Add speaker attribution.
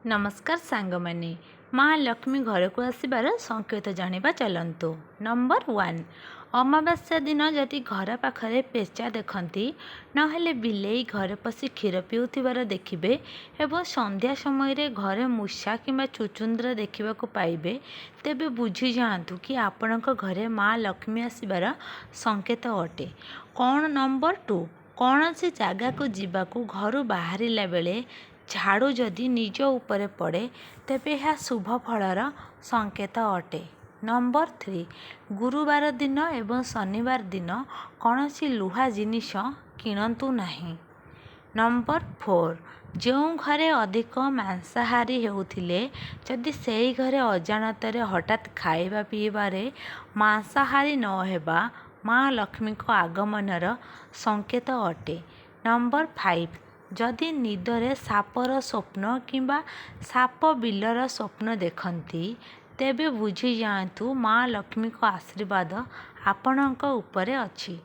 Speaker 1: नमस्कार सांगमाने माँ लक्ष्मी घर को आसबार संकेत जानिबा चलंतु। नंबर 1 अमावास्या दिन जदि घर पाखरे पेचा देखती नहेले बिलेई घर पशि क्षीर पिउथिबार देखिबे एवं संध्या समय रे घरे मूषा किंबा चुचुंद्र देखा पाइबे तेबे बुझी जातु कि आपणक घरे माँ लक्ष्मी आसबार संकेत अटे। कौन नंबर 2 कौन सी जगह को जीवाकू घर बाहरिला बेले झाड़ू जदि निज उपरे पड़े तेबे यह शुभ फलर संकेत अटे। नंबर 3 गुरुवार दिन एवं शनिवार दिन कौन सी लुहा जिनिष किणतु नहीं। नंबर 4 जो घरे अधिक मांसाहारी होउथिले जदि सेई घरे अजाणतरे हठात खाइबा पीबारे मांसाहारी न हेबा माँ लक्ष्मी को आगमनर संकेत अटे। नंबर 5 जदि निदरे सापर स्वप्न किंबा साप बिलर स्वप्न देखती तेबे बुझी जातु माँ लक्ष्मी को आशीर्वाद आपणक उपरे अछि।